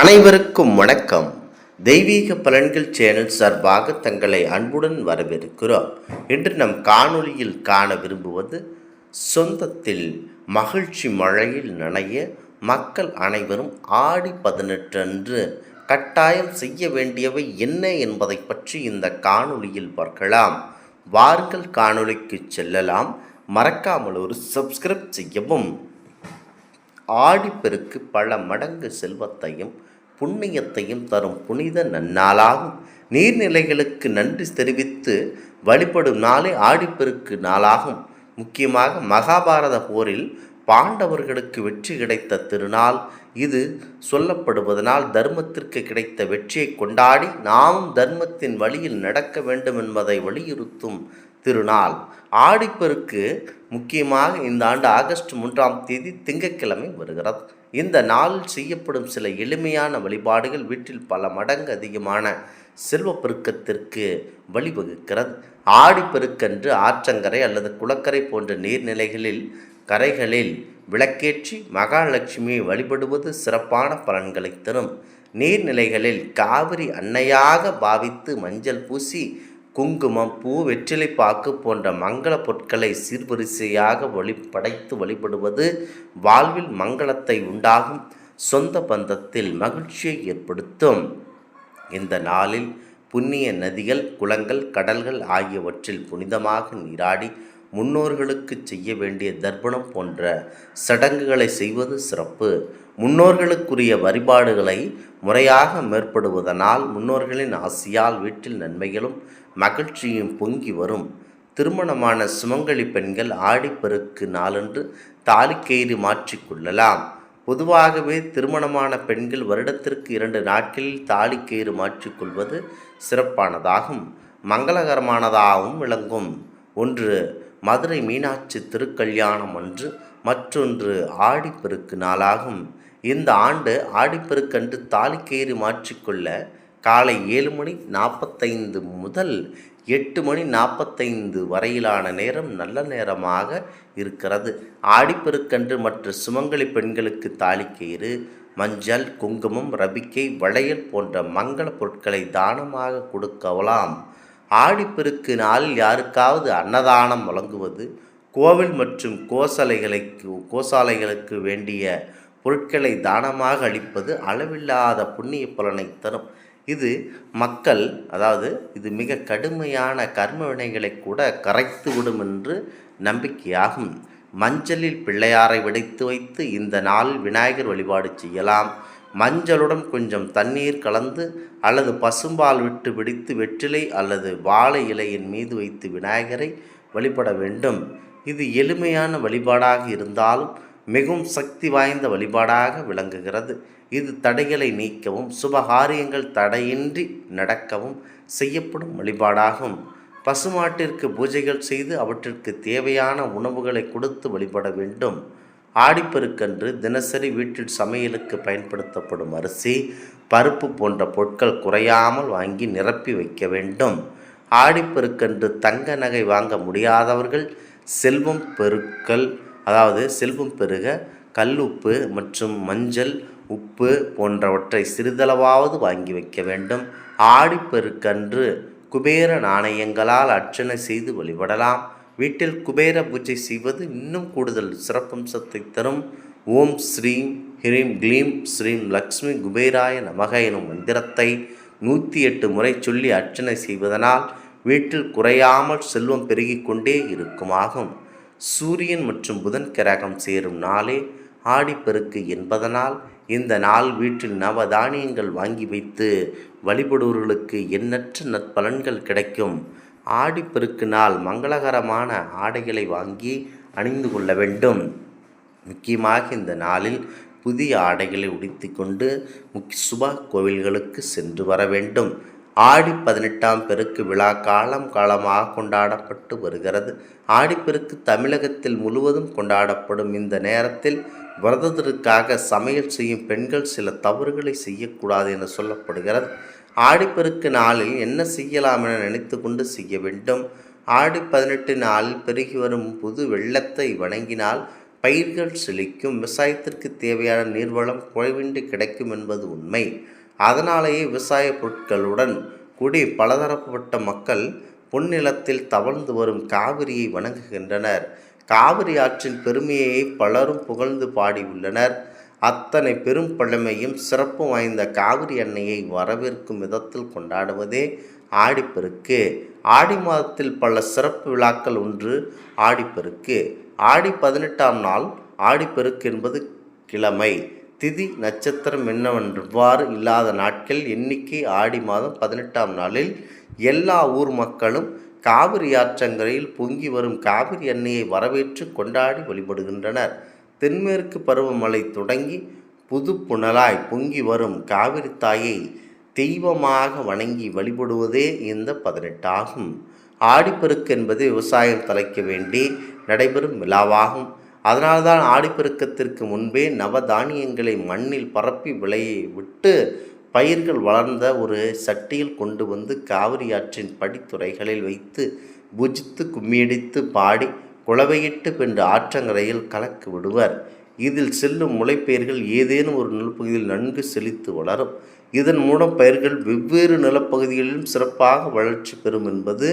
அனைவருக்கும் வணக்கம். தெய்வீக பலன்கள் சேனல் சார்பாக தங்களை அன்புடன் வரவேற்கிறோம். இன்று நம் காணொளியில் காண விரும்புவது, சொந்தத்தில் மகிழ்ச்சி மழையில் நனைய மக்கள் அனைவரும் ஆடி 18 அன்று கட்டாயம் செய்ய வேண்டியவை என்ன என்பதை பற்றி இந்த காணொளியில் பார்க்கலாம். வாருங்கள் காணொளிக்கு செல்லலாம். மறக்காமல் ஒரு சப்ஸ்கிரைப் செய்யவும். ஆடிப்பெருக்கு பல மடங்கு செல்வத்தையும் புண்ணியத்தையும் தரும் புனித நன்னாளாகும். நீர்நிலைகளுக்கு நன்றி தெரிவித்து வழிபடும் நாளே ஆடிப்பெருக்கு நாளாகும். முக்கியமாக மகாபாரத போரில் பாண்டவர்களுக்கு வெற்றி கிடைத்த திருநாள் இது சொல்லப்படுவதனால் தர்மத்திற்கு கிடைத்த வெற்றியை கொண்டாடி நாமும் தர்மத்தின் வழியில் நடக்க வேண்டும் என்பதை வலியுறுத்தும் திருநாள் ஆடிப்பெருக்கு. முக்கியமாக இந்த ஆண்டு ஆகஸ்ட் 3ஆம் தேதி திங்கட்கிழமை வருகிறது. இந்த நாளில் செய்யப்படும் சில எளிமையான வழிபாடுகள் வீட்டில் பல மடங்கு அதிகமான செல்வ பெருக்கத்திற்கு வழிவகுக்கிறது. ஆடிப்பெருக்கன்று ஆற்றங்கரை அல்லது குளக்கரை போன்ற நீர்நிலைகளில் கரைகளில் விளக்கேற்றி மகாலட்சுமியை வழிபடுவது சிறப்பான பலன்களை தரும். நீர்நிலைகளில் காவிரி அன்னையாக பாவித்து மஞ்சள் பூசி குங்குமம், பூ, வெற்றிலைப்பாக்கு போன்ற மங்கள பொருட்களை சீர்வரிசையாக படைத்து வழிபடுவது வாழ்வில் மங்களத்தை உண்டாகும், சொந்த பந்தத்தில் மகிழ்ச்சியை ஏற்படுத்தும். இந்த நாளில் புண்ணிய நதிகள், குளங்கள், கடல்கள் ஆகியவற்றில் புனிதமாக நீராடி முன்னோர்களுக்கு செய்ய வேண்டிய தர்ப்பணம் போன்ற சடங்குகளை செய்வது சிறப்பு. முன்னோர்களுக்குரிய வழிபாடுகளை முறையாக மேற்படுவதனால் முன்னோர்களின் ஆசியால் வீட்டில் நன்மைகளும் மகிழ்ச்சியும் பொங்கி வரும். திருமணமான சுமங்கலி பெண்கள் ஆடிப்பெருக்கு நாளன்று தாலிக்கயிறு மாற்றிக்கொள்ளலாம். பொதுவாகவே திருமணமான பெண்கள் வருடத்திற்கு 2 நாட்களில் தாலிக்கயிறு மாற்றிக்கொள்வது சிறப்பானதாகும், மங்களகரமானதாகவும் விளங்கும். ஒன்று மதுரை மீனாட்சி திருக்கல்யாணம் அன்று, மற்றொன்று ஆடிப்பெருக்கு நாளாகும். இந்த ஆண்டு ஆடிப்பெருக்கன்று தாலிக்கயிறு மாற்றிக்கொள்ள காலை 7:45 முதல் 8:45 வரையிலான நேரம் நல்ல நேரமாக இருக்கிறது. ஆடிப்பெருக்கன்று மற்ற சுமங்கலி பெண்களுக்கு தாலிக்கயிறு, மஞ்சள், குங்குமம், ரபிக்கை, வளையல் போன்ற மங்கள பொருட்களை தானமாக கொடுக்கலாம். ஆடிப்பெருக்கு நாளில் யாருக்காவது அன்னதானம் வழங்குவது, கோவில் மற்றும் கோசாலைகளுக்கு வேண்டிய பொருட்களை தானமாக அளிப்பது அளவில்லாத புண்ணிய பலனை தரும். இது மிக கடுமையான கர்ம வினைகளை கூட கரைத்துவிடும் என்று நம்பிக்கையாகும். மஞ்சளில் பிள்ளையாரை விடைத்து வைத்து இந்த நாளில் விநாயகர் வழிபாடு செய்யலாம். மஞ்சளுடன் கொஞ்சம் தண்ணீர் கலந்து அல்லது பசும்பால் விட்டு பிடித்து வெற்றிலை அல்லது வாழை இலையின் மீது வைத்து விநாயகரை வழிபட வேண்டும். இது எளிமையான வழிபாடாக இருந்தாலும் மிகவும் சக்தி வாய்ந்த வழிபாடாக விளங்குகிறது. இது தடைகளை நீக்கவும் சுபகாரியங்கள் தடையின்றி நடக்கவும் செய்யப்படும் வழிபாடாகும். பசுமாட்டிற்கு பூஜைகள் செய்து அவற்றிற்கு தேவையான உணவுகளை கொடுத்து வழிபட வேண்டும். ஆடிப்பெருக்கன்று தினசரி வீட்டில் சமையலுக்கு பயன்படுத்தப்படும் அரிசி, பருப்பு போன்ற பொருட்கள் குறையாமல் வாங்கி நிரப்பி வைக்க வேண்டும். ஆடிப்பெருக்கன்று தங்க நகை வாங்க முடியாதவர்கள் செல்வம் பெருக கல்லுப்பு மற்றும் மஞ்சள், உப்பு போன்றவற்றை சிறிதளவாவது வாங்கி வைக்க வேண்டும். ஆடிப்பெருக்கன்று குபேர நாணயங்களால் அர்ச்சனை செய்து வழிபடலாம். வீட்டில் குபேர பூஜை செய்வது இன்னும் கூடுதல் சிறப்பம்சத்தை தரும். ஓம் ஸ்ரீம் ஹ்ரீம் க்ளீம் ஸ்ரீம் லக்ஷ்மி குபேராய நமக எனும் மந்திரத்தை 108 முறை சொல்லி அர்ச்சனை செய்வதனால் வீட்டில் குறையாமல் செல்வம் பெருகிக் கொண்டே இருக்குமாகும். சூரியன் மற்றும் புதன் கிரகம் சேரும் நாளே ஆடிப்பெருக்கு என்பதனால் இந்த நாள் வீட்டில் நவதானியங்கள் வாங்கி வைத்து வழிபடுவர்களுக்கு எண்ணற்ற நற்பலன்கள் கிடைக்கும். ஆடிப்பெருக்கு நாள் மங்களகரமான ஆடைகளை வாங்கி அணிந்து கொள்ள வேண்டும். முக்கியமாக இந்த நாளில் புதிய ஆடைகளை உடுத்தி கொண்டு சுப கோவில்களுக்கு சென்று வர வேண்டும். ஆடி 18ஆம் பெருக்கு விழா காலமாக கொண்டாடப்பட்டு வருகிறது. ஆடிப்பெருக்கு தமிழகத்தில் முழுவதும் கொண்டாடப்படும் இந்த நேரத்தில் விரதத்திற்காக சமையல் செய்யும் பெண்கள் சில தவறுகளை செய்யக்கூடாது என சொல்லப்படுகிறது. ஆடிப்பெருக்கு நாளில் என்ன செய்யலாம் என நினைத்து கொண்டு செய்ய வேண்டும். ஆடி 18 நாளில் பெருகி வரும் புது வெள்ளத்தை வணங்கினால் பயிர்கள் செழிக்கும். விவசாயத்திற்கு தேவையான நீர்வளம் குறைவின்றி கிடைக்கும் என்பது உண்மை. அதனாலேயே விவசாய பொருட்களுடன் கூடி பலதரப்பட்ட மக்கள் பொன்னிலத்தில் தவழ்ந்து வரும் காவிரியை வணங்குகின்றனர். காவிரி ஆற்றின் பெருமையை பலரும் புகழ்ந்து பாடியுள்ளனர். அத்தனை பெரும் பழமையும் சிறப்பு வாய்ந்த காவிரி அன்னையை வரவேற்கும் விதத்தில் கொண்டாடுவதே ஆடிப்பெருக்கு. ஆடி மாதத்தில் பல சிறப்பு விழாக்கள் ஒன்று ஆடிப்பெருக்கு. ஆடி 18ஆம் நாள் ஆடிப்பெருக்கு என்பது கிழமை. திதி நட்சத்திரம் என்னவென்றவாறு இல்லாத நாட்கள் எண்ணிக்கை. ஆடி மாதம் 18ஆம் நாளில் எல்லா ஊர் மக்களும் காவிரி ஆற்றங்கரையில் பொங்கி வரும் காவிரி அன்னையை வரவேற்று கொண்டாடி வழிபடுகின்றனர். தென்மேற்கு பருவமழை தொடங்கி புது புனலாய் பொங்கி வரும் காவிரி தாயை தெய்வமாக வணங்கி வழிபடுவதே இந்த 18 ஆகும். ஆடிப்பெருக்கு என்பது விவசாயம் தலைக்க வேண்டி நடைபெறும் விழாவாகும். அதனால்தான் ஆடிப்பெருக்கத்திற்கு முன்பே நவதானியங்களை மண்ணில் பரப்பி விளையை விட்டு பயிர்கள் வளர்ந்த ஒரு சட்டியில் கொண்டு வந்து காவிரி ஆற்றின் படித்துறைகளில் வைத்து பூஜித்து கும்மியடித்து பாடி குளவையிட்டு பின்று ஆற்றங்கரையில் கலக்கு விடுவர். இதில் செல்லும் முளைப்பயிர்கள் ஏதேனும் ஒரு நிலப்பகுதியில் நன்கு செழித்து வளரும். இதன் மூலம் பயிர்கள் வெவ்வேறு நிலப்பகுதிகளிலும் சிறப்பாக வளர்ச்சி பெறும் என்பது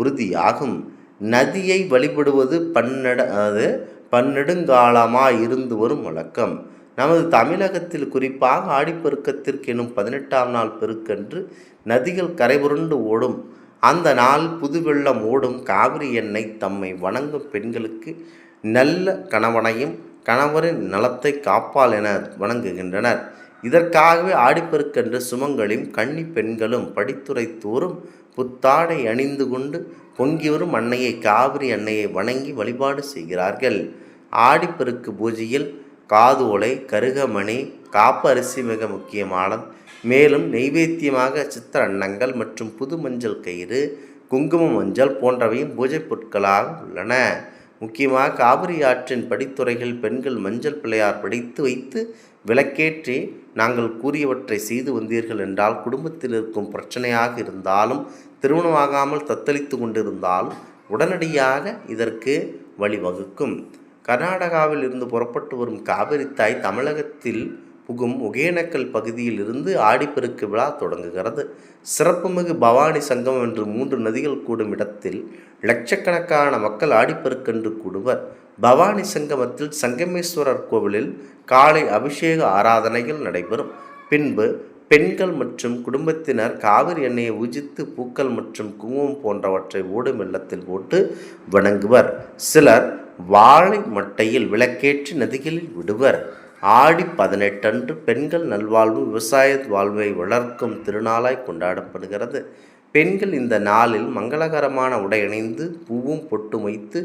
உறுதியாகும். நதியை வழிபடுவது பன்னெடுங்காலமாய் இருந்து வரும் வழக்கம். நமது தமிழகத்தில் குறிப்பாக ஆடிப்பெருக்கத்திற்கு எனும் 18ஆம் நாள் பெருக்கன்று நதிகள் கரைபுரண்டு ஓடும். அந்த நாள் புது வெள்ளம் ஓடும் காவிரி எண்ணெய் தம்மை வணங்கும் பெண்களுக்கு நல்ல கணவனையும் கணவரின் நலத்தை காப்பாள் என வணங்குகின்றனர். இதற்காகவே ஆடிப்பெருக்கன்று சுமங்கலியும் கன்னி பெண்களும் படித்துறை தோறும் புத்தாடை அணிந்து கொண்டு பொங்கி வரும் அன்னையை காவிரி அன்னையை வணங்கி வழிபாடு செய்கிறார்கள். ஆடிப்பெருக்கு பூஜையில் காது ஓலை, கருகமணி, காப்பு அரிசி மிக முக்கியமானது. மேலும் நெய்வேத்தியமாக சித்திர அன்னங்கள் மற்றும் புது மஞ்சள் கயிறு, குங்கும மஞ்சள் போன்றவையும் பூஜை பொருட்களாக உள்ளன. முக்கியமாக காவிரி ஆற்றின் படித்துறைகள் பெண்கள் மஞ்சள் பிள்ளையார் படித்து வைத்து விளக்கேற்றி நாங்கள் கூறியவற்றை செய்து வந்தீர்கள் என்றால் குடும்பத்தில் இருக்கும் பிரச்சனையாக இருந்தாலும் திருமணமாகாமல் தத்தளித்து கொண்டிருந்தாலும் உடனடியாக இதற்கு வழிவகுக்கும். கர்நாடகாவில் இருந்து புறப்பட்டு வரும் காவிரி தாய் தமிழகத்தில் புகும் ஒகேனக்கல் பகுதியில் இருந்து ஆடிப்பெருக்கு விழா தொடங்குகிறது. சிறப்புமிகு பவானி சங்கம் என்று 3 நதிகள் கூடும் இடத்தில் லட்சக்கணக்கான மக்கள் ஆடிப்பெருக்கென்று கூடுவர். பவானி சங்கமத்தில் சங்கமேஸ்வரர் கோவிலில் காலை அபிஷேக ஆராதனைகள் நடைபெறும். பின்பு பெண்கள் மற்றும் குடும்பத்தினர் காவிரி எண்ணெயை பூஜித்து பூக்கள் மற்றும் குங்குமம் போன்றவற்றை ஓடும் வெள்ளத்தில் போட்டு வணங்குவர். சிலர் வாழை மட்டையில் விளக்கேற்றி நதிகளில் விடுவர். ஆடி 18 அன்று பெண்கள் நல்வாழ்வு விவசாய வாழ்வை வளர்க்கும் திருநாளாய் கொண்டாடப்படுகிறது. பெண்கள் இந்த நாளில் மங்களகரமான உடை அணிந்து பூவும் பொட்டும் வைத்து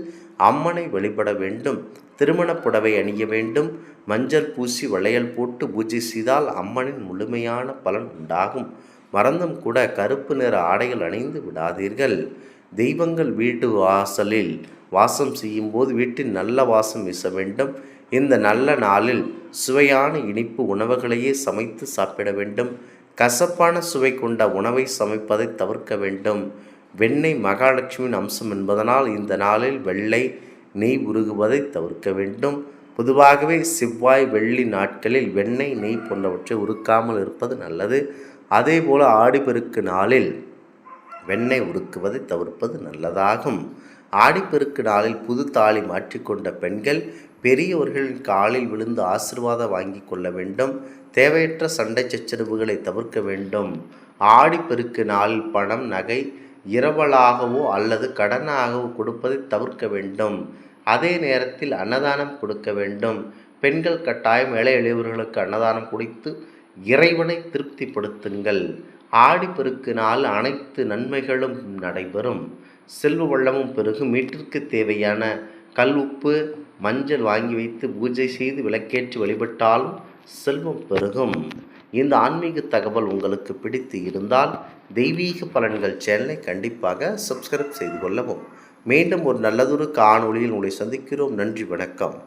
அம்மனை வழிபட வேண்டும். திருமண புடவை அணிய வேண்டும். மஞ்சள் பூசி வளையல் போட்டு பூஜை செய்தால் அம்மனின் முழுமையான பலன் உண்டாகும். மறந்தும் கூட கருப்பு நிற ஆடைகள் அணிந்து விடாதீர்கள். தெய்வங்கள் வீட்டு வாசலில் வாசம் செய்யும் போது வீட்டில் நல்ல வாசம் வீச வேண்டும். இந்த நல்ல நாளில் சுவையான இனிப்பு உணவுகளையே சமைத்து சாப்பிட வேண்டும். கசப்பான சுவை கொண்ட உணவை சமைப்பதை தவிர்க்க வேண்டும். வெண்ணெய் மகாலட்சுமியின் அம்சம் என்பதனால் இந்த நாளில் வெள்ளை நெய் உருகுவதை தவிர்க்க வேண்டும். பொதுவாகவே செவ்வாய் வெள்ளி நாட்களில் வெண்ணெய் நெய் போன்றவற்றை உருக்காமல் இருப்பது நல்லது. அதேபோல ஆடிப்பெருக்கு நாளில் வெண்ணெய் உருக்குவதை தவிர்ப்பது நல்லதாகும். ஆடிப்பெருக்கு நாளில் புது தாலி மாற்றிக்கொண்ட பெண்கள் பெரியவர்களின் காலில் விழுந்து ஆசீர்வாதம் வாங்கி கொள்ள வேண்டும். தேவையற்ற சண்டை சச்சரவுகளை தவிர்க்க வேண்டும். ஆடிப்பெருக்கு நாளில் பணம் நகை இரவலாகவோ அல்லது கடனாகவோ கொடுப்பதை தவிர்க்க வேண்டும். அதே நேரத்தில் அன்னதானம் கொடுக்க வேண்டும். பெண்கள் கட்டாயம் ஏழை எளியவர்களுக்கு அன்னதானம் கொடுத்து இறைவனை திருப்திப்படுத்துங்கள். ஆடிப்பெருக்கு நாள் அனைத்து நன்மைகளும் நடைபெறும். செல்வ வளமும் பெருகும். வீட்டிற்கு தேவையான கல், உப்பு, மஞ்சள் வாங்கி வைத்து பூஜை செய்து விளக்கேற்றி வழிபட்டாலும் செல்வம் பெருகும். இந்த ஆன்மீக தகவல் உங்களுக்கு பிடித்து இருந்தால் தெய்வீக பலன்கள் சேனலை கண்டிப்பாக சப்ஸ்கிரைப் செய்து கொள்ளவும். மீண்டும் ஒரு நல்லதொரு காணொளியில் உங்களை சந்திக்கிறோம். நன்றி, வணக்கம்.